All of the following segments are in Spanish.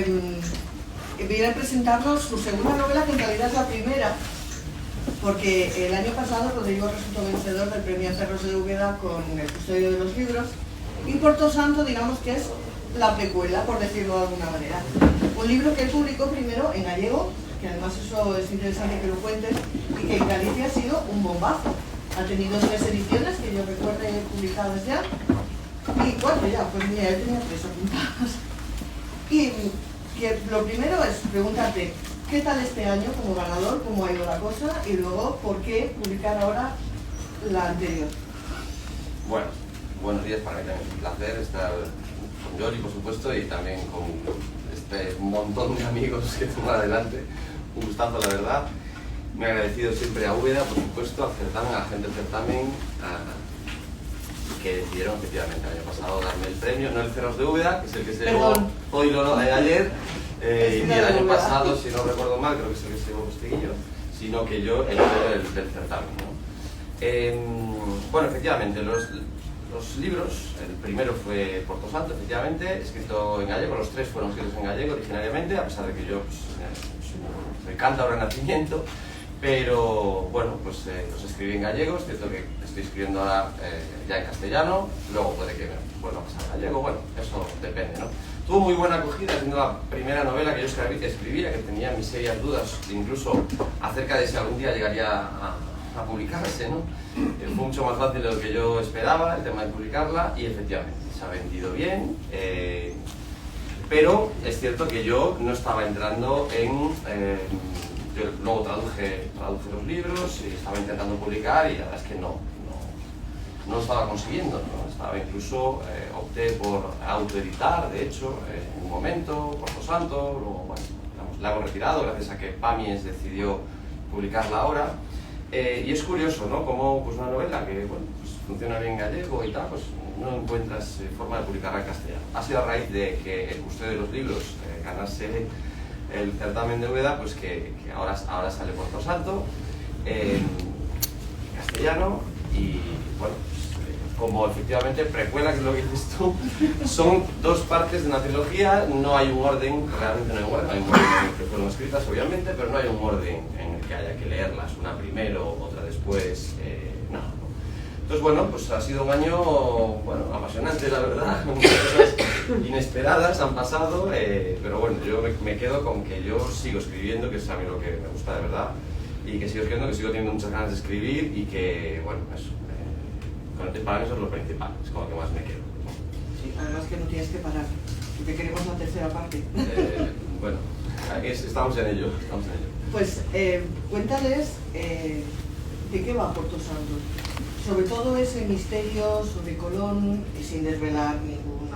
viene a presentarnos su segunda novela, que en realidad es la primera, porque el año pasado Rodrigo resultó vencedor del premio Cerros de Úbeda con El custodio de los libros, y Porto Santo, digamos que es la precuela, por decirlo de alguna manera. Un libro que él publicó primero en gallego, que además eso es interesante que lo cuentes, y que en Galicia ha sido un bombazo. Ha tenido 3 ediciones, que yo recuerde publicadas ya, y 4 ya, pues mira, él tenía 3 apuntadas. Y que lo primero es preguntarte, ¿qué tal este año como ganador? ¿Cómo ha ido la cosa? Y luego, ¿por qué publicar ahora la anterior? Bueno, buenos días, para mí también es un placer estar con Jordi, por supuesto, y también con este montón de amigos que tengo adelante. Un gustazo, la verdad. Me he agradecido siempre a Úbeda, por supuesto, al certamen, a la gente del certamen, que decidieron efectivamente el año pasado darme el premio, no el Cerros de Úbeda, que es el que se llevó hoy ayer, y el año pasado, si no recuerdo mal, creo que es el que se llevó Postiguillo, sino que yo el del certamen, ¿no? Bueno, efectivamente, los libros, el primero fue Porto Santo, efectivamente, escrito en gallego, los 3 fueron escritos en gallego originariamente, a pesar de que yo soy cántabro de nacimiento, pero bueno, pues los escribí en gallego. Es cierto que estoy escribiendo ahora ya en castellano, luego puede que me vuelva a pasar a gallego, bueno, eso depende, ¿no? Tuvo muy buena acogida, siendo la primera novela que yo escribía, que tenía mis serias dudas, incluso acerca de si algún día llegaría a publicarse, ¿no? Fue mucho más fácil de lo que yo esperaba, el tema de publicarla, y efectivamente se ha vendido bien, pero es cierto que yo no estaba entrando en... yo luego traduje los libros y estaba intentando publicar, y la verdad es que no lo estaba consiguiendo, ¿no? Estaba incluso, opté por autoeditar, de hecho, en un momento, Porto Santo, luego, bueno, digamos, la hemos retirado gracias a que Pamies decidió publicarla ahora. Y es curioso, ¿no? Como pues, una novela que bueno, pues, funciona bien en gallego y tal, pues no encuentras forma de publicarla en castellano. Ha sido a raíz de que El custodio de los libros ganase el certamen de Úbeda, pues que ahora sale Porto Santo en castellano, y bueno, como efectivamente precuela, que es lo que dices tú, son 2 partes de una trilogía, no hay un orden, realmente no hay un orden, hay un orden en el que fueron escritas obviamente, pero no hay un orden en el que haya que leerlas, una primero, otra después, no. Entonces bueno, pues ha sido un año, bueno, apasionante, la verdad, muchas cosas inesperadas han pasado, pero bueno, yo me quedo con que yo sigo escribiendo, que es a mí lo que me gusta de verdad, y que sigo escribiendo, que sigo teniendo muchas ganas de escribir, y que, bueno, eso, para mí eso es lo principal, es con lo que más me quedo. Sí, además que no tienes que parar, porque queremos la tercera parte. Bueno, estamos en ello, Pues cuéntales de qué va Porto Santo. Sobre todo ese misterio sobre Colón, y sin desvelar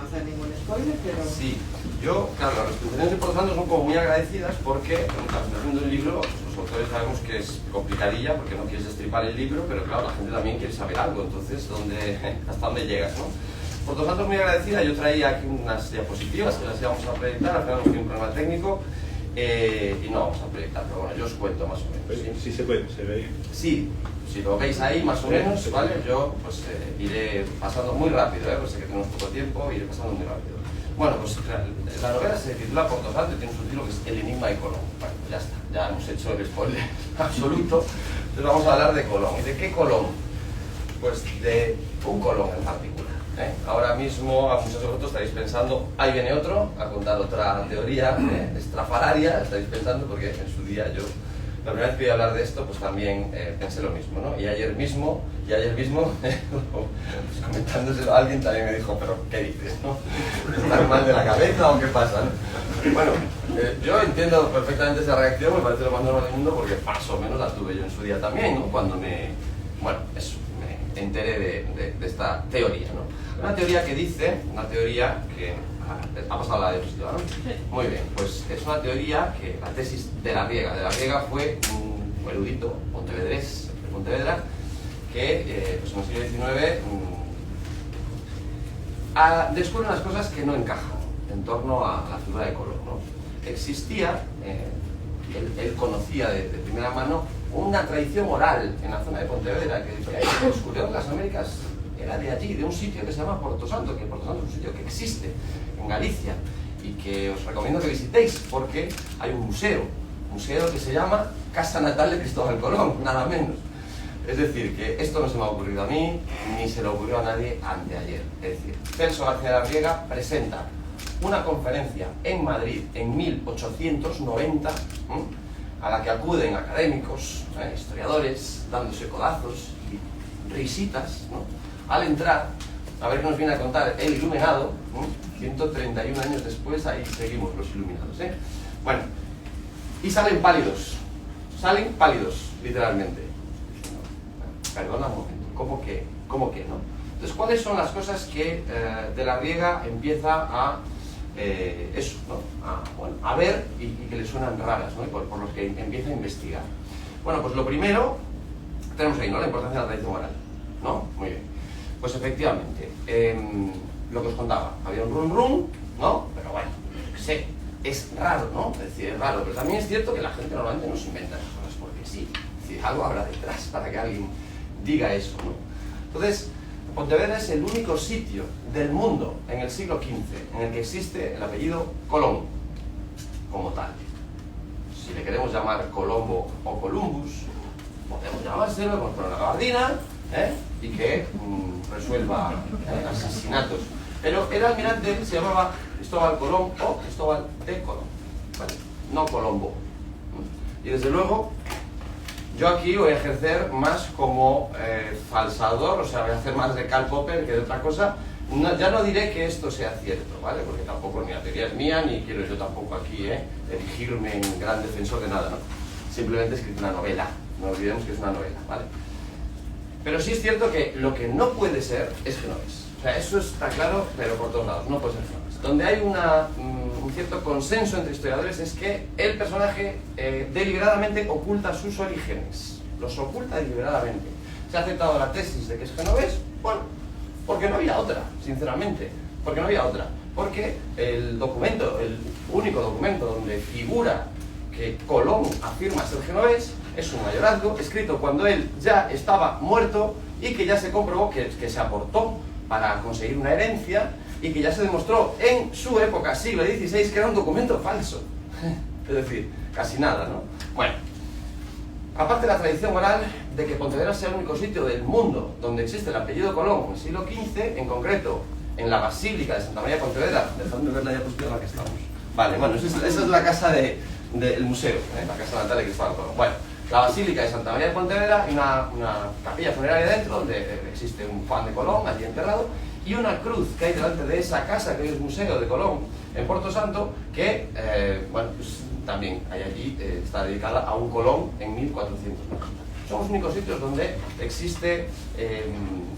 hacer ningún spoiler, pero... Sí, yo, claro, las presentaciones de Porto Santo son como muy agradecidas, porque en la presentación de un libro, pues, los autores sabemos que es complicadilla, porque no quieres destripar el libro, pero claro, la gente también quiere saber algo, entonces, ¿hasta dónde llegas, no? Porto Santo es muy agradecida. Yo traía aquí unas diapositivas que las íbamos a proyectar, al final hemos tenido un problema técnico, y no vamos a proyectar, pero bueno, yo os cuento más o menos. Sí, se puede, se ve. Sí, si lo veis ahí más o menos, ¿vale? Yo pues iré pasando muy rápido, pues sé que tenemos poco tiempo, iré pasando muy rápido. Bueno, pues la novela se titula Porto Santo y tiene un subtítulo que es El enigma de Colón. Bueno, pues ya está, ya hemos hecho el spoiler absoluto. Entonces vamos a hablar de Colón. ¿Y de qué Colón? Pues de un Colón en particular. Ahora mismo a muchos de vosotros estaréis pensando, ahí viene otro a contar otra teoría estrafalaria, estaréis pensando, porque en su día yo, la primera vez que iba a hablar de esto, pues también pensé lo mismo, ¿no? Y ayer mismo, pues comentándoselo a alguien también me dijo, pero ¿qué dices, no? ¿Estás mal de la cabeza o qué pasa, no? Bueno, yo entiendo perfectamente esa reacción, me parece lo más normal del mundo, porque más o menos la tuve yo en su día también, ¿no? Cuando me enteré de esta teoría, ¿no? Una teoría que dice, una teoría que... ha pasado la diapositiva, ¿no? Muy bien, pues es una teoría que la tesis de la Riega fue un erudito pontevedrés de Pontevedra que pues en el siglo XIX descubre unas cosas que no encajan en torno a la figura de Colón, ¿no? Existía, él conocía de primera mano una tradición oral en la zona de Pontevedra que decía que el descubridor de las Américas era de allí, de un sitio que se llama Porto Santo, que Porto Santo es un sitio que existe en Galicia, y que os recomiendo que visitéis porque hay un museo que se llama Casa Natal de Cristóbal Colón, nada menos. Es decir, que esto no se me ha ocurrido a mí, ni se le ocurrió a nadie anteayer. Es decir, Celso García de la Riega presenta una conferencia en Madrid en 1890, a la que acuden académicos, historiadores, dándose codazos y risitas, ¿no? Al entrar, a ver qué nos viene a contar el iluminado, 131 años después, ahí seguimos los iluminados, ¿eh? Bueno, y salen pálidos, literalmente. Perdona un momento, ¿cómo que no? Entonces, ¿cuáles son las cosas que de la Riega empieza a eso, ¿no? A ver y que le suenan raras, ¿no? Por los que empieza a investigar? Bueno, pues lo primero, tenemos ahí, ¿no? La importancia de la tradición oral, ¿no? Muy bien. Pues efectivamente, lo que os contaba, había un rum, ¿no? Pero bueno, sé, es raro, ¿no? Es decir, es raro, pero también es cierto que la gente normalmente no se inventa las cosas porque sí. Es decir, algo habrá detrás para que alguien diga eso, ¿no? Entonces, Pontevedra es el único sitio del mundo en el siglo XV en el que existe el apellido Colón como tal. Si le queremos llamar Colombo o Columbus, podemos llamárselo, podemos poner una gabardina, y que resuelva asesinatos. Pero el almirante se llamaba Cristóbal Colón o Cristóbal de Colón, ¿vale? No Colombo. Y desde luego, yo aquí voy a ejercer más como falsador, o sea, voy a hacer más de Karl Popper que de otra cosa. No, ya no diré que esto sea cierto, ¿vale? Porque tampoco ni la teoría es mía, ni quiero yo tampoco aquí erigirme en gran defensor de nada, ¿no? Simplemente he escrito una novela, no olvidemos que es una novela, ¿vale? Pero sí es cierto que lo que no puede ser es genovés. O sea, eso está claro, pero por todos lados, no puede ser genovés. Donde hay un cierto consenso entre historiadores es que el personaje deliberadamente oculta sus orígenes. Los oculta deliberadamente. Se ha aceptado la tesis de que es genovés, bueno, porque no había otra, sinceramente. Porque no había otra. Porque el documento, el único documento donde figura que Colón afirma ser genovés, es un mayorazgo escrito cuando él ya estaba muerto y que ya se comprobó que se aportó para conseguir una herencia y que ya se demostró en su época, siglo XVI, que era un documento falso. Es decir, casi nada, ¿no? Bueno, aparte de la tradición oral de que Pontevedra sea el único sitio del mundo donde existe el apellido Colón en el siglo XV, en concreto en la Basílica de Santa María de Pontevedra, dejadme ver la diapositiva en la que estamos. Vale, bueno, esa es la casa del museo, la casa natal de Cristóbal Colón. Bueno, la Basílica de Santa María de Pontevedra y una capilla funeraria dentro donde existe un Juan de Colón allí enterrado y una cruz que hay delante de esa casa que hoy es museo de Colón en Porto Santo que, bueno, pues también hay allí, está dedicada a un Colón en 1490. Son los únicos sitios donde existe,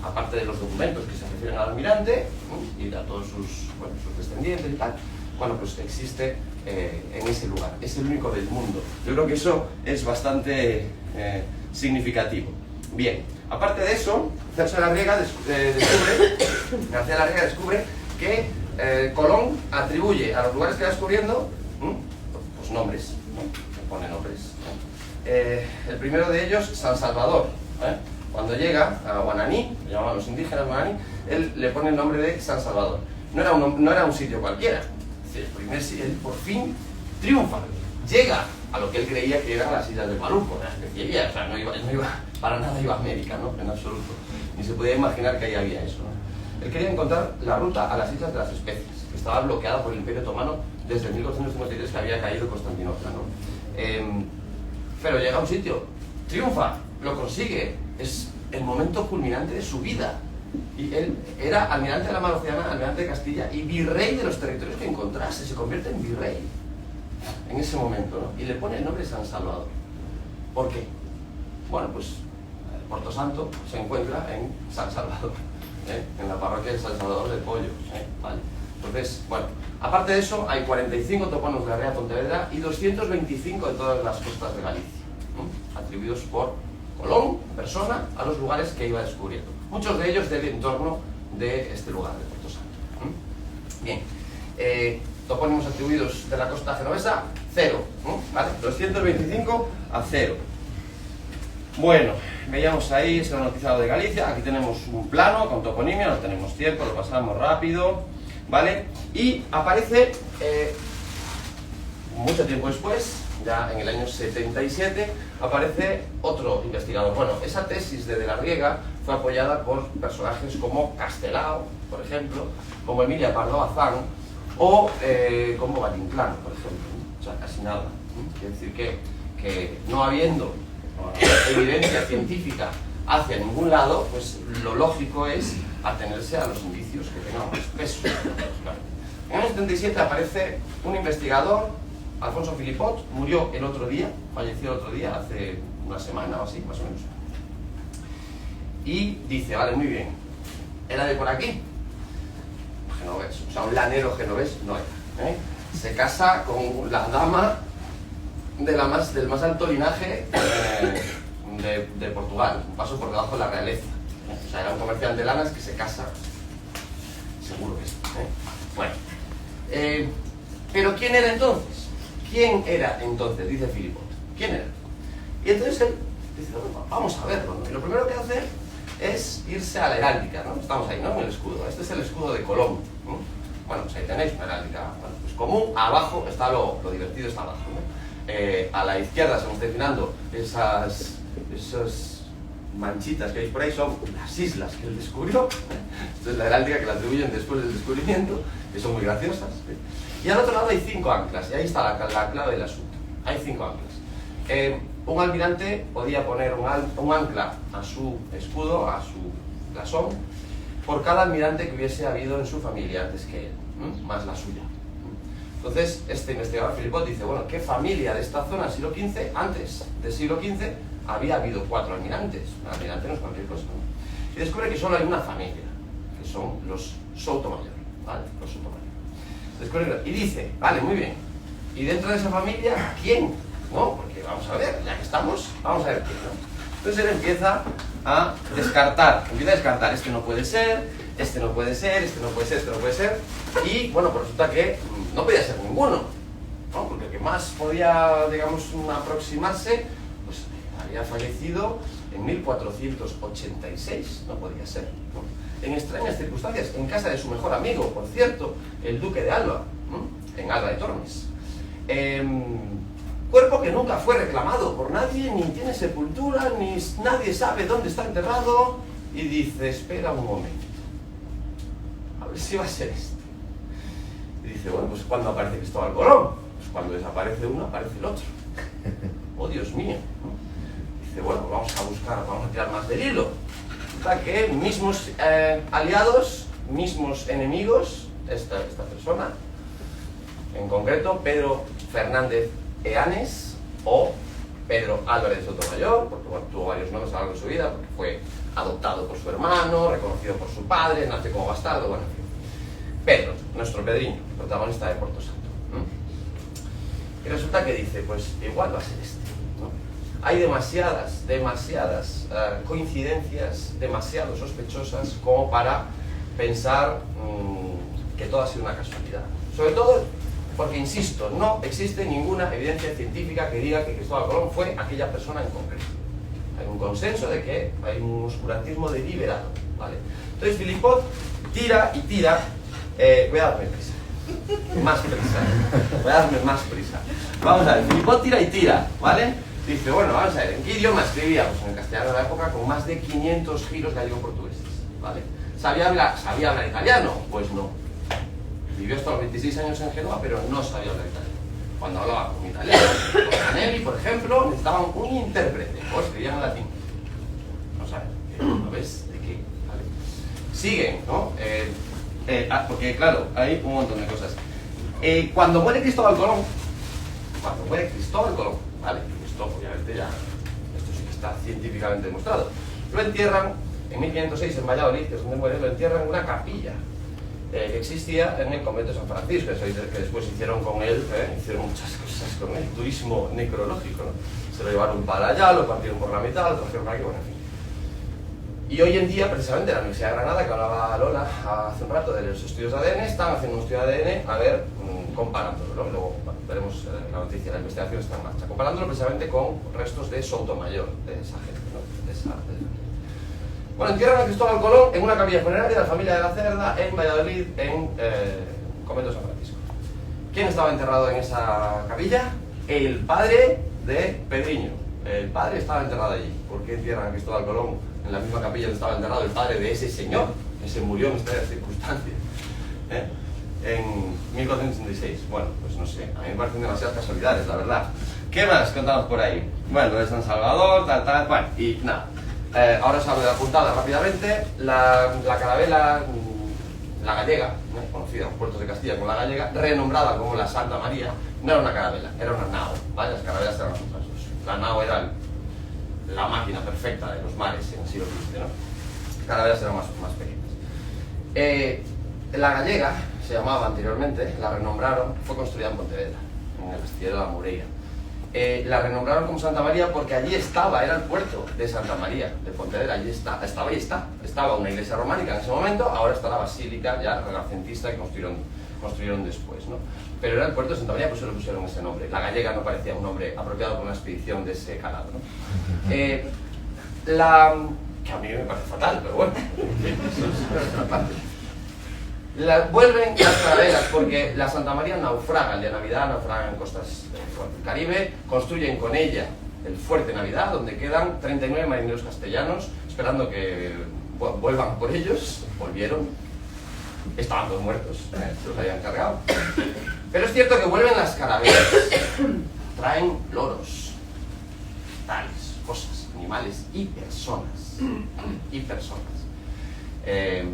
aparte de los documentos que se refieren al almirante y a todos sus descendientes y tal, bueno, pues existe en ese lugar. Es el único del mundo. Yo creo que eso es bastante significativo. Bien, aparte de eso, García de la Riega descubre que Colón atribuye a los lugares que va descubriendo pues nombres, ¿no? Se pone nombres, ¿no? El primero de ellos, San Salvador. Cuando llega a Guananí, lo llamaban los indígenas Guananí, él le pone el nombre de San Salvador. No era un sitio cualquiera. Él por fin triunfa, llega a lo que él creía que eran las islas de Maluco, o sea, no iba, para nada iba a América, ¿no? En absoluto, ni se podía imaginar que ahí había eso, ¿no? Él quería encontrar la ruta a las Islas de las Especies, que estaba bloqueada por el Imperio Otomano desde 1453, que había caído Constantinopla, ¿no? Pero llega a un sitio, triunfa, lo consigue, es el momento culminante de su vida. Y él era almirante de la Armada Occidental, almirante de Castilla y virrey de los territorios que encontrase, se convierte en virrey en ese momento, ¿no? Y le pone el nombre de San Salvador. ¿Por qué? Bueno, pues Porto Santo se encuentra en San Salvador, en la parroquia de San Salvador del Pollo, ¿vale? Entonces, bueno, aparte de eso, hay 45 topónimos de la Ría Pontevedra y 225 de todas las costas de Galicia, atribuidos por Colón, persona, a los lugares que iba descubriendo. Muchos de ellos del entorno de este lugar, de Porto Santo. Bien, topónimos atribuidos de la costa genovesa, 0, ¿vale? 225 a 0. Bueno, veíamos ahí ese noticiado de Galicia. Aquí tenemos un plano con toponimia, no tenemos tiempo, lo pasamos rápido. ¿vale? Y aparece mucho tiempo después, ya en el año 77, aparece otro investigador. Bueno, esa tesis de la Riega fue apoyada por personajes como Castelao, por ejemplo, como Emilia Pardo Bazán, o como Valle-Inclán, por ejemplo. O sea, casi nada. Quiere decir que no habiendo evidencia científica hacia ningún lado, pues lo lógico es atenerse a los indicios que tengan más peso. En el año 77 aparece un investigador, Alfonso Philippot, murió el otro día, falleció el otro día, hace una semana o así, más o menos. Y dice, vale, muy bien, ¿era de por aquí? Genovés, o sea, un lanero genovés no era. Se casa con la dama del más alto linaje de Portugal, un paso por debajo de la realeza. O sea, era un comerciante de lanas que se casa, seguro que sí. Bueno, pero ¿quién era entonces? ¿Quién era entonces? Dice Philippot. ¿Quién era? Y entonces él dice, bueno, vamos a verlo, ¿no? Y lo primero que hace es irse a la heráldica, ¿no? Estamos ahí, ¿no? En el escudo. Este es el escudo de Colón, ¿no? Bueno, pues ahí tenéis una heráldica, bueno, pues común. Abajo está lo divertido, está abajo, ¿no? A la izquierda, según está inclinando, esas manchitas que veis por ahí son las islas que él descubrió. Esto es la heráldica que la atribuyen después del descubrimiento, que son muy graciosas. Y al otro lado hay 5 anclas, y ahí está la clave del asunto. Hay 5 anclas. Un almirante podía poner un ancla a su escudo, a su blasón, por cada almirante que hubiese habido en su familia antes que él, más la suya. Entonces, este investigador Philippot dice, bueno, ¿qué familia de esta zona, siglo XV, antes del siglo XV, había habido 4 almirantes? Un almirante no es cualquier cosa, ¿no? Y descubre que solo hay una familia, que son los Soutomayor, ¿vale? Los Soutomayor. Y dice, vale, muy bien, y dentro de esa familia, ¿quién? ¿No? Porque vamos a ver, ya que estamos, vamos a ver quién, ¿no? Entonces él empieza a descartar, este no puede ser, este no puede ser, este no puede ser, este no puede ser, y bueno, pues resulta que no podía ser ninguno, ¿no? Porque el que más podía, digamos, aproximarse, pues había fallecido en 1486, no podía ser, ¿no? En extrañas circunstancias, en casa de su mejor amigo, por cierto, el duque de Alba, ¿no? En Alba de Tormes. Cuerpo que nunca fue reclamado por nadie, ni tiene sepultura, ni nadie sabe dónde está enterrado, y dice, espera un momento, a ver si va a ser este. Y dice, bueno, pues ¿cuándo aparece Cristóbal Colón? Pues cuando desaparece uno, aparece el otro. Oh, Dios mío. Dice, bueno, vamos a buscar, vamos a tirar más del hilo. Resulta que mismos aliados, mismos enemigos, esta persona, en concreto, Pedro Fernández Eanes o Pedro Álvarez de Sotomayor, porque bueno, tuvo varios nombres a lo largo de su vida, porque fue adoptado por su hermano, reconocido por su padre, nace como bastardo, bueno, en fin. Pedro, nuestro Pedriño, protagonista de Porto Santo. Y resulta que dice, pues igual va a ser este, ¿no? Hay demasiadas coincidencias, demasiado sospechosas como para pensar que todo ha sido una casualidad. Sobre todo porque, insisto, no existe ninguna evidencia científica que diga que Cristóbal Colón fue aquella persona en concreto. Hay un consenso de que hay un oscurantismo deliberado, ¿vale? Entonces Philippot tira y tira. Voy a darme prisa. Más prisa. Voy a darme más prisa. Vamos a ver, Philippot tira y tira, ¿vale? Dice, bueno, vamos a ver, ¿en qué idioma escribía? Pues en el castellano de la época, con más de 500 giros gallego-portugueses, ¿vale? ¿Sabía hablar italiano? Pues no. Vivió hasta los 26 años en Génova, pero no sabía hablar italiano. Cuando hablaba con italiano, con Canelli, por ejemplo, necesitaban un intérprete, o escribían en latín. No sabes, ¿no ves? ¿De qué? ¿Vale? Siguen, ¿no? Porque claro, hay un montón de cosas. Cuando muere Cristóbal Colón, ¿vale? Esto obviamente ya, esto sí que está científicamente demostrado. Lo entierran en 1506 en Valladolid, que es donde muere, lo entierran en una capilla que existía en el convento de San Francisco, que después hicieron con él, hicieron muchas cosas con él, turismo necrológico, ¿no? Se lo llevaron para allá, lo partieron por la mitad, lo trajeron aquí, bueno, en fin. Y hoy en día, precisamente, la Universidad de Granada, que hablaba Lola hace un rato de los estudios de ADN, están haciendo un estudio de ADN, a ver, comparándolo, ¿no? Luego bueno, veremos la noticia, la investigación está en marcha, comparándolo precisamente con restos de Soutomayor, de esa gente, ¿no? Bueno, entierran a Cristóbal Colón en una capilla funeraria de la familia de la Cerda en Valladolid, en Convento de San Francisco. ¿Quién estaba enterrado en esa capilla? El padre de Pedriño. El padre estaba enterrado allí. ¿Por qué entierran a Cristóbal Colón en la misma capilla donde estaba enterrado el padre de ese señor que se murió en estas circunstancias? En 1466. Bueno, pues no sé, a mí me parecen demasiadas casualidades, la verdad. ¿Qué más contamos por ahí? Bueno, lo de San Salvador, tal, bueno, y nada. Ahora os hablo de la puntada rápidamente. La carabela, la gallega, conocida en los puertos de Castilla como la gallega, renombrada como la Santa María, no era una carabela, era una nao, ¿vale? Las carabelas eran las otras dos. La nao era la máquina perfecta de los mares en el siglo XV, ¿no? Las carabelas eran más pequeñas. La gallega se llamaba anteriormente, la renombraron, fue construida en Pontevedra, en el astillero de la Moreira. La renombraron como Santa María porque allí estaba, era el puerto de Santa María, de Pontevedra, allí estaba una iglesia románica en ese momento, ahora está la basílica ya renacentista que construyeron después, ¿no? Pero era el puerto de Santa María, pues se le pusieron ese nombre. La gallega no parecía un nombre apropiado para una expedición de ese calado, ¿no? Que a mí me parece fatal, pero bueno, eso es otra parte. Vuelven las carabelas porque la Santa María naufraga el día de Navidad, naufraga en costas del Caribe, construyen con ella el fuerte Navidad, donde quedan 39 marineros castellanos esperando que vuelvan por ellos. Volvieron, estaban todos muertos, se los habían cargado. Pero es cierto que vuelven las carabelas, traen loros, tales, cosas, animales y personas,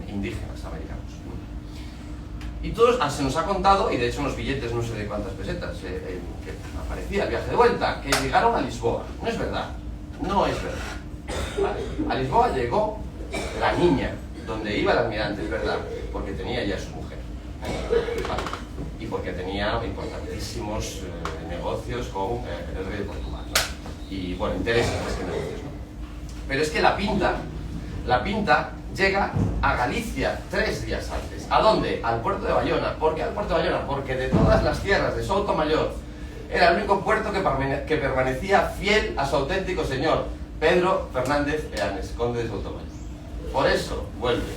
indígenas americanos. Y todos, se nos ha contado, y de hecho en los billetes no sé de cuántas pesetas, que aparecía el viaje de vuelta, que llegaron a Lisboa. No es verdad, no es verdad. ¿Vale? A Lisboa llegó la niña, donde iba el almirante, es verdad, porque tenía ya su mujer. ¿Vale? Y porque tenía importantísimos negocios con el rey de Portugal, ¿no? Y bueno, intereses más que negocios, ¿no? Pero es que la pinta llega a Galicia 3 días antes. ¿A dónde? Al puerto de Bayona. ¿Por qué al puerto de Bayona? Porque de todas las tierras de Soutomayor era el único puerto que permanecía fiel a su auténtico señor, Pedro Fernández Eanes, conde de Soutomayor. Por eso vuelve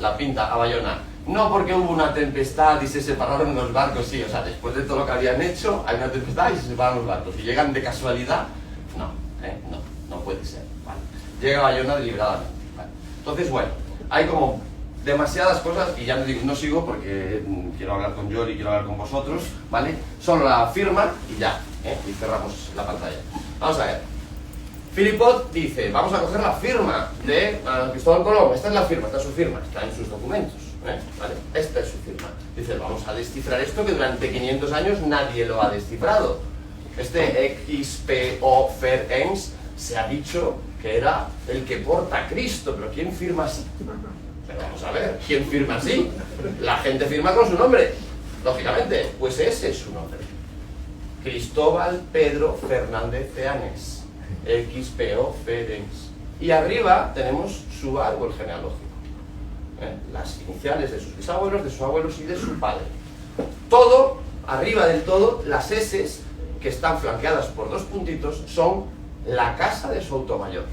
la pinta a Bayona. No porque hubo una tempestad y se separaron los barcos, sí, o sea, después de todo lo que habían hecho, hay una tempestad y se separan los barcos. Y llegan de casualidad, no puede ser. ¿Vale? Llega a Bayona deliberadamente. ¿Vale? Entonces, bueno, hay como demasiadas cosas, y ya no sigo porque quiero hablar con Yori y quiero hablar con vosotros, ¿vale? Solo la firma y ya, y cerramos la pantalla. Vamos a ver. Philipot dice, vamos a coger la firma de Cristóbal Colón. Esta es la firma, esta es su firma, está en sus documentos, ¿vale? Esta es su firma. Dice, vamos a descifrar esto que durante 500 años nadie lo ha descifrado. Este XPO Ferens se ha dicho que era el que porta a Cristo, pero ¿quién firma así? Pero vamos a ver, ¿quién firma así? La gente firma con su nombre, lógicamente, pues ese es su nombre. Cristóbal Pedro Fernández Eanes, XPO Ferens. Y arriba tenemos su árbol genealógico, las iniciales de sus bisabuelos, de sus abuelos y de su padre. Todo, arriba del todo, las S que están flanqueadas por 2 puntitos son la casa de Soutomayor,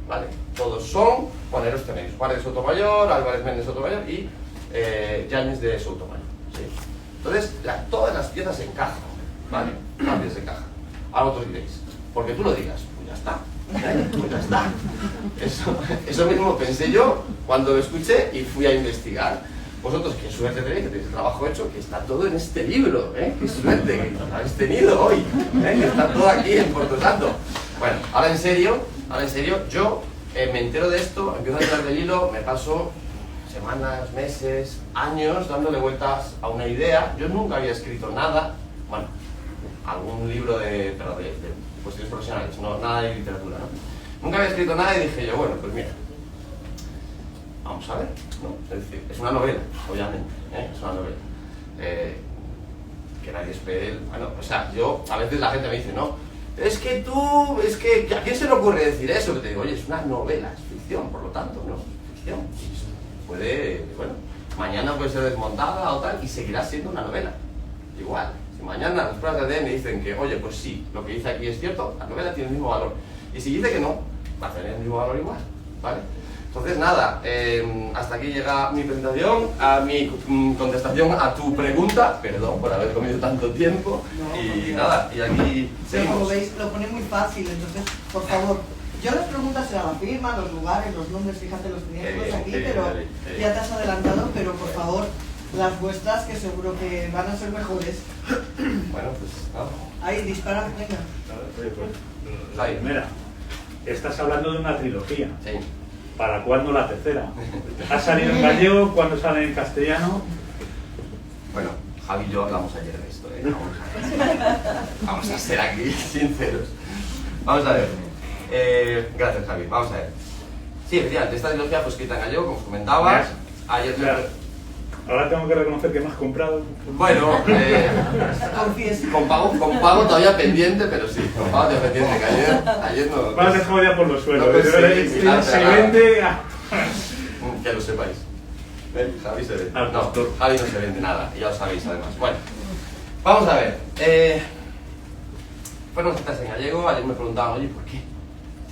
¿vale? Todos son Juaneros tenéis, Juárez de Soutomayor, Álvarez Méndez de Soutomayor y Yáñez de Soutomayor, ¿sí? Entonces, todas las piezas encajan, ¿vale? Las piezas encajan. Ahora vosotros diréis, porque tú lo digas, pues ya está, pues ya está. Eso mismo pensé yo cuando lo escuché y fui a investigar. Vosotros, qué suerte tenéis, que tenéis el trabajo hecho, que está todo en este libro, qué suerte que habéis tenido hoy, que está todo aquí en Puerto Santo. Bueno, ahora en serio, yo me entero de esto, empiezo a entrar del hilo, me paso semanas, meses, años dándole vueltas a una idea. Yo nunca había escrito nada, bueno, algún libro de cuestiones profesionales, no, nada de literatura, ¿no? Nunca había escrito nada y dije yo, bueno, pues mira, vamos a ver, ¿no? Es decir, es una novela, obviamente, es una novela. Que nadie espere, bueno, o sea, a veces la gente me dice, no, es que ¿a quién se le ocurre decir eso? Que te digo, oye, es una novela, es ficción, por lo tanto, ¿no? Ficción. Puede, bueno, mañana puede ser desmontada o tal y seguirá siendo una novela. Igual, si mañana las pruebas de ADN dicen que, oye, pues sí, lo que dice aquí es cierto, la novela tiene el mismo valor. Y si dice que no, va a tener el mismo valor igual, ¿vale? Entonces nada, hasta aquí llega mi presentación, a mi contestación a tu pregunta, perdón por haber comido tanto tiempo, No, y nada, y aquí pero como seguimos. veis, lo pone muy fácil, entonces, por favor, yo las preguntas serán la firma, los lugares, los nombres, fíjate, los tenía todos aquí, pero ya te has adelantado, pero por favor, las vuestras que seguro que van a ser mejores. Bueno, pues nada. Ahí, dispara, venga. La primera, estás hablando de una trilogía. Sí. ¿Para cuándo la tercera? ¿Ha salido en gallego? ¿Cuándo sale en castellano? Bueno, Javi y yo hablamos ayer de esto, vamos a ser aquí sinceros. Vamos a ver. Gracias, Javi. Vamos a ver. Sí, efectivamente, esta trilogía fue escrita en gallego, como os comentaba. Ayer Claro. Ahora tengo que reconocer que me has comprado. Bueno, Confieso. con pago todavía pendiente, pero sí, con pago todavía pendiente, que ayer no... Me has dejado ya por los suelos. No conseguí Se mirar, vende... Que lo sepáis. Javi se vende. Al No, pastor. Javi no se vende nada, y ya lo sabéis además. Bueno, vamos a ver. Fueron escritas en gallego, ayer me preguntaban, oye, ¿por qué?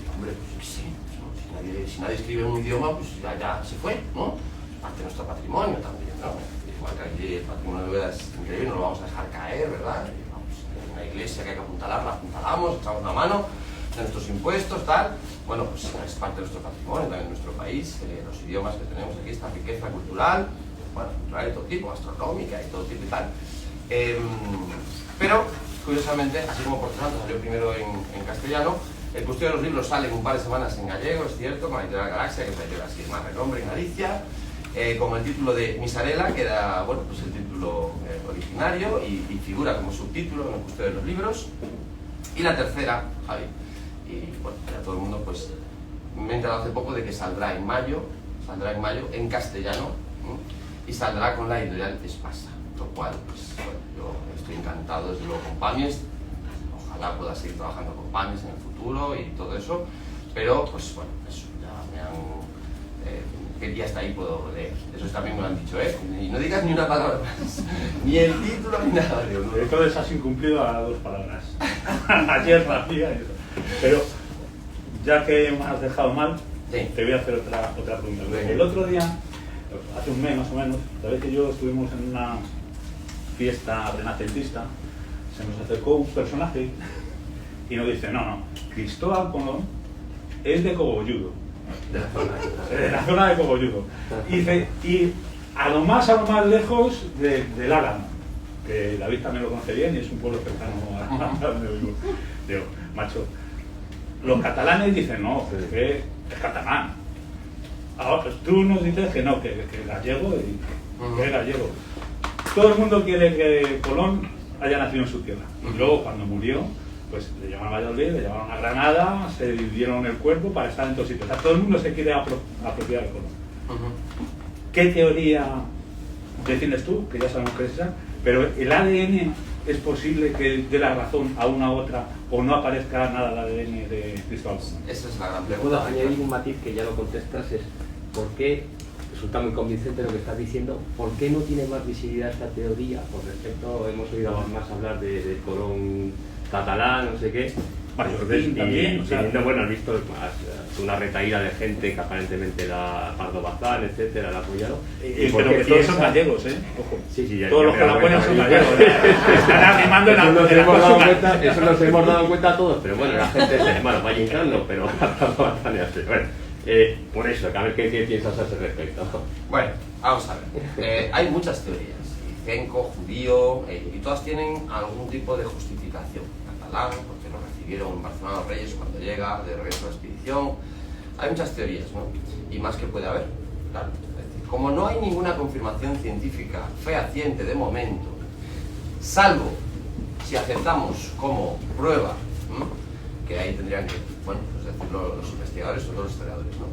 Digo, hombre, pues yo qué sé, pues, ¿no? Si nadie escribe en un idioma, pues ya se fue, ¿no? Parte de nuestro patrimonio también, ¿no? Igual que aquí el patrimonio de Úbeda es increíble, no lo vamos a dejar caer, ¿verdad? Y vamos, en una iglesia que hay que apuntalarla, apuntalamos, echamos una mano de nuestros impuestos, tal. Bueno, pues es parte de nuestro patrimonio, también de nuestro país, los idiomas que tenemos aquí, esta riqueza cultural, bueno, cultural de todo tipo, gastronómica y todo tipo y tal. Pero, curiosamente, así como por tanto salió primero en castellano, el Custodio de los Libros sale en un par de semanas en gallego, es cierto, con la editorial Galaxia, que es la editorial así más renombre en Galicia, con el título de Misarela, que era, bueno, pues el título originario y figura como subtítulo en el Custodio de los Libros. Y la tercera, Javi, y bueno, ya todo el mundo, pues, me he enterado hace poco de que saldrá en mayo en castellano, ¿no? Y saldrá con la editorial Espasa, lo cual, pues, bueno, yo estoy encantado desde luego con Pamies, ojalá pueda seguir trabajando con Pamies en el futuro y todo eso, pero, pues, bueno, eso, ya me han... que ya hasta ahí puedo leer, eso también me lo han dicho, y no digas ni una palabra más, ni el título ni nada, digo, no. Entonces has incumplido a 2 palabras. Ayer la hacía eso. Pero, ya que me has dejado mal, Sí. te voy a hacer otra pregunta. Venga. El otro día, hace un mes más o menos, sabes que yo estuvimos en una fiesta renacentista, se nos acercó un personaje y nos dice, no, Cristóbal Colón es de Cogolludo, de la zona de Cogolludo. Y dice, y a lo más lejos del Álamo, que David también lo conoce bien y es un pueblo cercano a donde vivo. Digo, macho, los catalanes dicen, no, que es catalán. Ahora, tú nos dices que no, que es gallego y que es gallego. Todo el mundo quiere que Colón haya nacido en su tierra. Y luego, cuando murió, pues le llevaron a Valladolid, le llevaron a Granada, se dividieron el cuerpo para estar en todos sitios. O sea, todo el mundo se quiere apropiar de Colón. ¿Qué teoría defiendes tú? Que ya sabemos que es esa, pero el ADN es posible que dé la razón a una u otra o no aparezca nada del ADN de Cristóbal Colón. Esa es la gran Le pregunta. puedo añadir un matiz que ya lo contestas, es ¿por qué? Resulta muy convincente lo que estás diciendo. ¿Por qué no tiene más visibilidad esta teoría? Por respecto, hemos oído más hablar de Colón catalán, no sé qué. Mayordes también, o sea, teniendo, bueno, has visto una retaíla de gente que aparentemente la Pardo Bazán, etcétera, la apoyaron. Pero que todos son gallegos, ¿eh? Ojo. Sí, ya, todos ya los que la me he dado apoyan son cuenta. gallegos. Están arrimando en Eso nos la hemos dado cosita. cuenta, eso nos hemos dado cuenta todos, pero bueno, la gente bueno, vaya entrando, pero Bazán y así. Bueno, por eso, a ver qué piensas a ese respecto. Bueno, vamos a ver. Hay muchas teorías, cenco, judío, y todas tienen algún tipo de justificación. Catalán, porque lo recibieron en Barcelona los Reyes cuando llega de regreso a la expedición. Hay muchas teorías, ¿no? Y más que puede haber, claro. Es decir, como no hay ninguna confirmación científica fehaciente de momento, salvo si aceptamos como prueba, que ahí tendrían que, bueno, pues decirlo los investigadores o los historiadores, ¿no?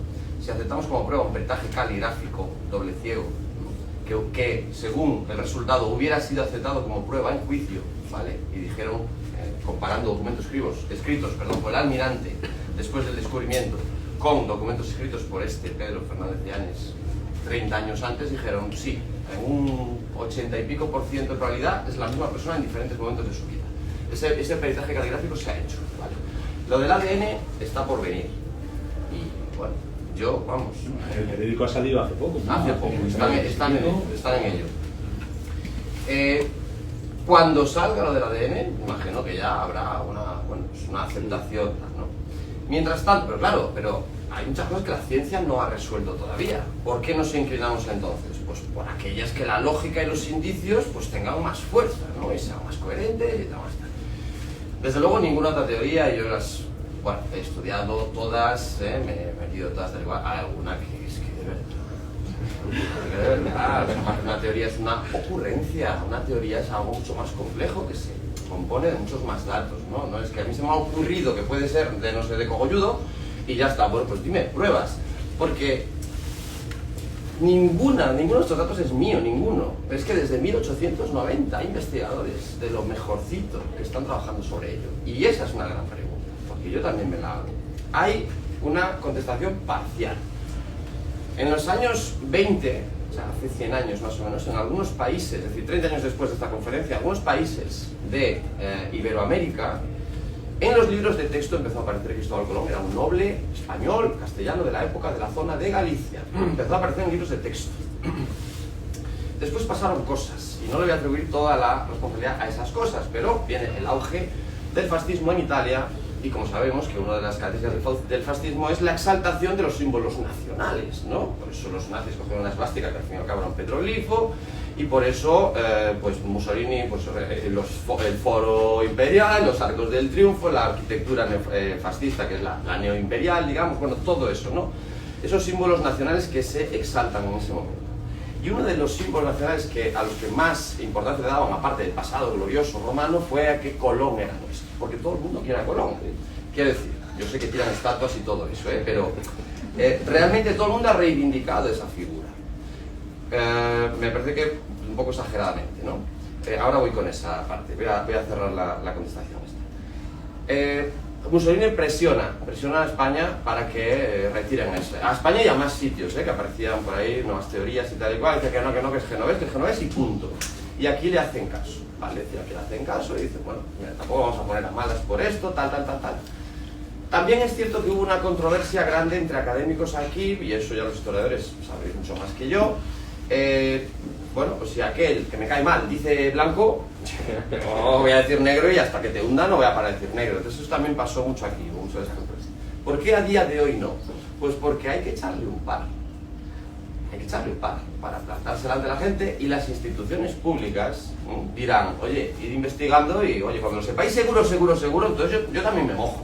Si aceptamos como prueba un peritaje caligráfico doble ciego, ¿no? que según el resultado hubiera sido aceptado como prueba en juicio, ¿vale? Y dijeron, comparando documentos escritos por el almirante después del descubrimiento con documentos escritos por Pedro Fernández Llanes 30 años antes, dijeron sí, en un 80 y pico % de probabilidad es la misma persona en diferentes momentos de su vida. Ese peritaje caligráfico se ha hecho, ¿vale? Lo del ADN está por venir y bueno, yo, vamos... El periódico ha salido hace poco, ¿no? Hace poco, están en ello. Cuando salga lo del ADN, imagino que ya habrá una aceptación, ¿no? Mientras tanto, pero claro, hay muchas cosas que la ciencia no ha resuelto todavía. ¿Por qué nos inclinamos entonces? Pues por aquellas que la lógica y los indicios pues tengan más fuerza, ¿no? Y sean más coherentes y tal, más tal. Desde luego ninguna otra teoría, yo las he estudiado todas, me he metido todas, hay alguna que es que de verdad, una teoría es una ocurrencia, una teoría es algo mucho más complejo que se compone de muchos más datos, ¿no? No es que a mí se me ha ocurrido que puede ser de no sé de cogolludo y ya está. Bueno, pues dime pruebas, porque ninguno de estos datos es mío, ninguno. Es que desde 1890 hay investigadores de lo mejorcito que están trabajando sobre ello, y esa es una gran pregunta, porque yo también me la hago. Hay una contestación parcial. En los años 20, o sea, hace 100 años más o menos, en algunos países, es decir, 30 años después de esta conferencia, algunos países de Iberoamérica, en los libros de texto empezó a aparecer Cristóbal Colón. Era un noble español, castellano de la época de la zona de Galicia. Empezó a aparecer en libros de texto. Después pasaron cosas, y no le voy a atribuir toda la responsabilidad a esas cosas, pero viene el auge del fascismo en Italia, y como sabemos que una de las características del fascismo es la exaltación de los símbolos nacionales, ¿no? Por eso los nazis cogieron una esvástica que al fin y al cabo era un petroglifo, y por eso pues Mussolini, pues, el foro imperial, los arcos del triunfo, la arquitectura fascista que es la neoimperial, digamos, bueno, todo eso, ¿no? Esos símbolos nacionales que se exaltan en ese momento. Y uno de los símbolos nacionales a los que más importancia le daban, aparte del pasado glorioso romano, fue a que Colón era nuestro, porque todo el mundo quiere a Colón. Quiero decir, yo sé que tiran estatuas y todo eso, pero realmente todo el mundo ha reivindicado esa figura. Me parece que un poco exageradamente, ¿no? Ahora voy con esa parte, voy a cerrar la contestación esta. Mussolini presiona a España para que retiren eso. A España y a más sitios, que aparecían por ahí nuevas teorías y tal y cual, dice que no, que es genovés y punto. Y aquí le hacen caso, ¿vale? Aquí le hacen caso y dicen, bueno, mira, tampoco vamos a poner a malas por esto, tal. También es cierto que hubo una controversia grande entre académicos aquí, y eso ya los historiadores sabréis mucho más que yo. Bueno, pues si aquel que me cae mal dice blanco, no voy a decir negro, y hasta que te hunda no voy a parar de decir negro. Entonces eso también pasó mucho aquí, hubo mucho de esa controversia. ¿Por qué a día de hoy no? Pues porque hay que echarle un par. Hay que echarle un par para plantarse delante de la gente, y las instituciones públicas dirán, oye, id investigando y, oye, cuando lo sepáis seguro, entonces yo también me mojo.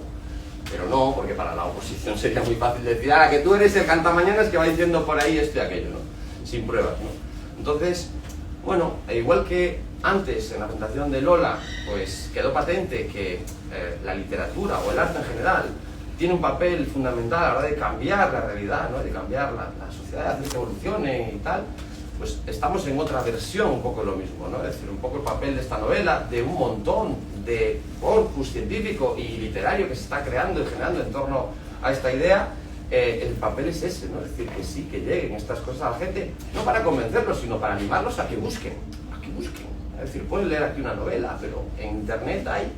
Pero no, porque para la oposición sería muy fácil decir, que tú eres el cantamañanas que va diciendo por ahí esto y aquello, ¿no? Sin pruebas, ¿no? Entonces, bueno, igual que antes en la presentación de Lola, pues quedó patente que la literatura o el arte en general tiene un papel fundamental a la hora de cambiar la realidad, ¿no? De cambiar la sociedad, hacer que evolucione y tal, pues estamos en otra versión un poco lo mismo, ¿no? Es decir, un poco el papel de esta novela, de un montón de corpus científico y literario que se está creando y generando en torno a esta idea. El papel es ese, ¿no? Es decir, que sí, que lleguen estas cosas a la gente, no para convencerlos, sino para animarlos a que busquen. Es decir, pueden leer aquí una novela, pero en internet hay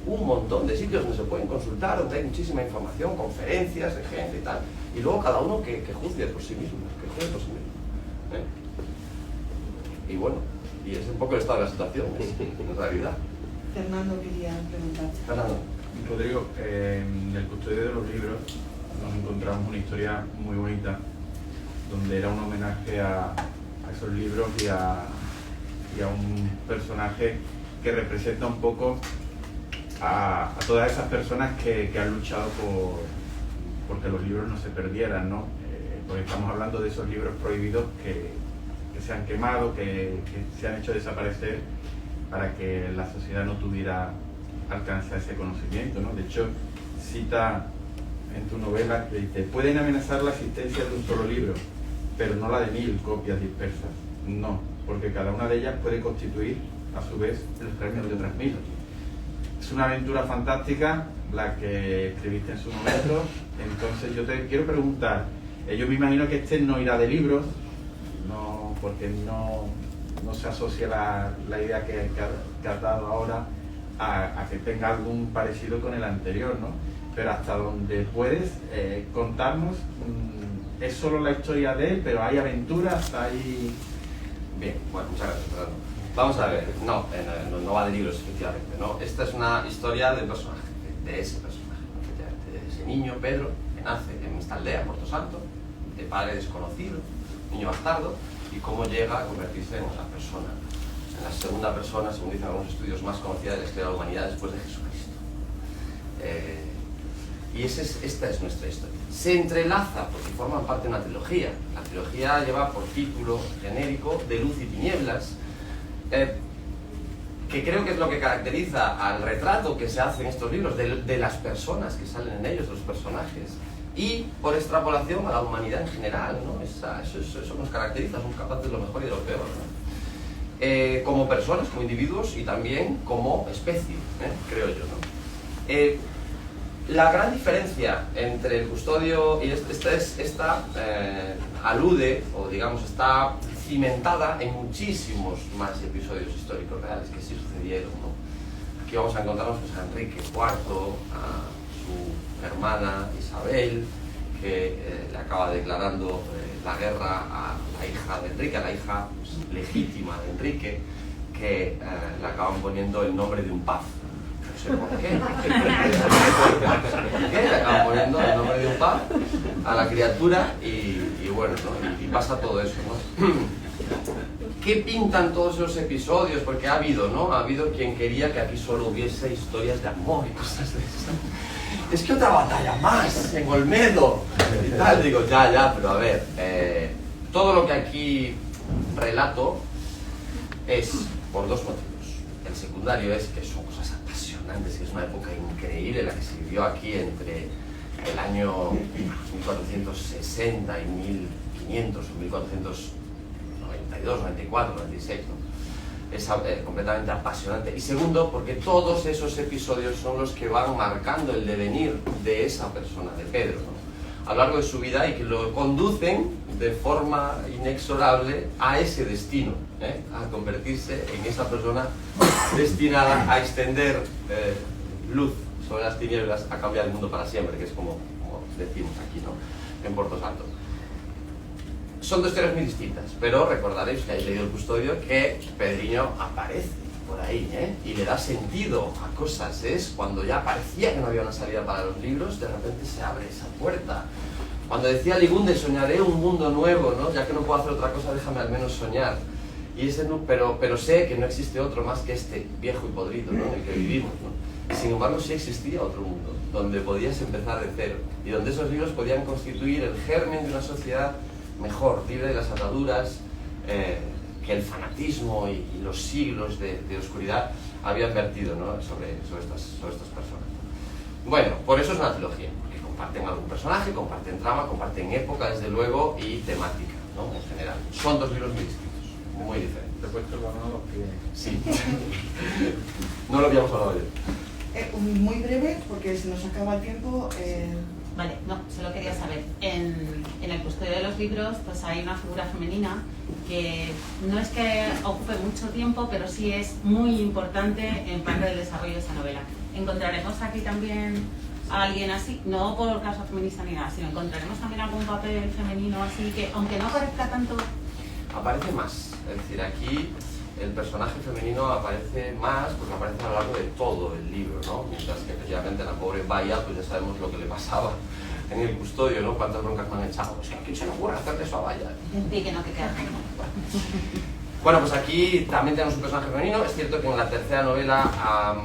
un montón de sitios donde se pueden consultar, donde hay muchísima información, conferencias de gente y tal, y luego cada uno que juzgue por sí mismo, Y bueno, y es un poco el estado de la situación, en realidad. Fernando quería preguntar. Fernando. Rodrigo, en el custodio de los libros nos encontramos una historia muy bonita, donde era un homenaje a esos libros y a un personaje que representa un poco a todas esas personas que han luchado porque los libros no se perdieran, ¿no? Porque estamos hablando de esos libros prohibidos que se han quemado, que se han hecho desaparecer para que la sociedad no tuviera alcance a ese conocimiento, ¿no? De hecho, cita en tu novela que dice: pueden amenazar la existencia de un solo libro, pero no la de 1000 copias dispersas. No, porque cada una de ellas puede constituir a su vez el premio de otras 1000. Es una aventura fantástica la que escribiste en su momento. Entonces yo te quiero preguntar, yo me imagino que este no irá de libros, no, porque no se asocia la idea que has dado ahora a que tenga algún parecido con el anterior, ¿no? Pero hasta donde puedes contarnos es solo la historia de él, pero hay aventuras, hay... Bien, bueno, muchas gracias, Fernando. Vamos a ver, no va de libros, efectivamente, ¿no? Esta es una historia del personaje, de ese personaje, efectivamente, de ese niño, Pedro, que nace en esta aldea, Puerto Santo, de padre desconocido, niño bastardo, y cómo llega a convertirse en una persona, en la segunda persona, según dicen algunos estudios, más conocida de la historia de la humanidad después de Jesucristo. Y esta es nuestra historia. Se entrelaza porque forman parte de una trilogía. La trilogía lleva por título genérico De luz y tinieblas, que creo que es lo que caracteriza al retrato que se hace en estos libros de las personas que salen en ellos, de los personajes, y por extrapolación a la humanidad en general, ¿no? Eso nos caracteriza, somos capaces de lo mejor y de lo peor, ¿no? Como personas, como individuos y también como especie, creo yo, ¿no? La gran diferencia entre el custodio y esta alude, o digamos, está cimentada en muchísimos más episodios históricos reales que sí sucedieron, ¿no? Aquí vamos a encontrarnos pues, a Enrique IV, a su hermana Isabel, que le acaba declarando la guerra a la hija de Enrique, a la hija pues, legítima de Enrique, que le acaban poniendo el nombre de un paz. No sé por qué. ¿Por qué? Le acaban poniendo el nombre de un paz a la criatura y bueno, ¿no? y pasa todo eso, ¿no? ¿Qué pintan todos esos episodios? Porque ha habido, ¿no? Ha habido quien quería que aquí solo hubiese historias de amor y cosas de eso. Es que otra batalla más en Olmedo y tal. Digo, ya, pero a ver, todo lo que aquí relato es por dos motivos. El secundario es que son cosas apasionantes, que es una época increíble la que se vivió aquí entre el año 1460 y 1500 o 1492, 94, 96, ¿no? Es completamente apasionante. Y segundo, porque todos esos episodios son los que van marcando el devenir de esa persona, de Pedro, ¿no? A lo largo de su vida y que lo conducen de forma inexorable a ese destino, a convertirse en esa persona destinada a extender luz sobre las tinieblas, a cambiar el mundo para siempre, que es como decimos aquí, ¿no? En Puerto Santo. Son dos historias muy distintas, pero recordaréis que habéis leído El Custodio que Pedriño aparece por ahí, y le da sentido a cosas. Es cuando ya parecía que no había una salida para los libros, de repente se abre esa puerta. Cuando decía Ligunde, soñaré un mundo nuevo, ¿no? Ya que no puedo hacer otra cosa, déjame al menos soñar. Y ese no, pero sé que no existe otro más que este viejo y podrido, ¿no? En el que vivimos, ¿no? Sin embargo, sí existía otro mundo, donde podías empezar de cero y donde esos libros podían constituir el germen de una sociedad mejor, libre de las ataduras que el fanatismo y los siglos de oscuridad habían vertido, ¿no? sobre estas personas. Bueno, por eso es una trilogía, porque comparten algún personaje, comparten trama, comparten época, desde luego, y temática, ¿no? En general. Son dos libros muy distintos, muy diferentes. Te he puesto el balón que... Sí. No lo habíamos hablado ayer. Muy breve, porque se nos acaba el tiempo. Vale, no, solo quería saber, en el custodio de los libros pues hay una figura femenina que no es que ocupe mucho tiempo, pero sí es muy importante en parte del desarrollo de esa novela. ¿Encontraremos aquí también a alguien así? No por caso feminista ni nada, sino encontraremos también algún papel femenino así que, aunque no aparezca tanto... Aparece más, es decir, aquí el personaje femenino aparece más porque aparece a lo largo de todo el libro, ¿no? Mientras que efectivamente la pobre Baya, pues ya sabemos lo que le pasaba en El Custodio, ¿no? Cuántas broncas me han echado, o sea, ¿a quién se le ocurre hacerle eso a Baya? De que no te queda. Bueno, pues aquí también tenemos un personaje femenino. Es cierto que en la tercera novela a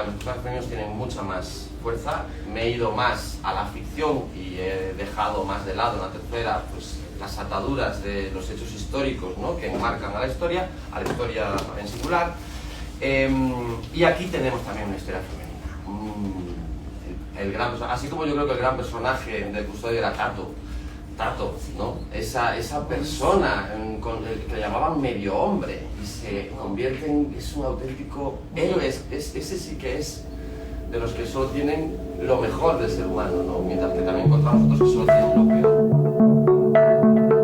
los personajes femeninos tienen mucha más fuerza. Me he ido más a la ficción y he dejado más de lado en la tercera pues las ataduras de los hechos históricos, ¿no? Que enmarcan a la historia en singular. Y aquí tenemos también una historia femenina. Así como yo creo que el gran personaje del Custodio era Tato, ¿no? Esa persona que le llamaban medio hombre y se convierte es un auténtico héroe. Ese sí que es de los que solo tienen lo mejor del ser humano, ¿no? Mientras que también encontramos otros que solo tienen lo peor.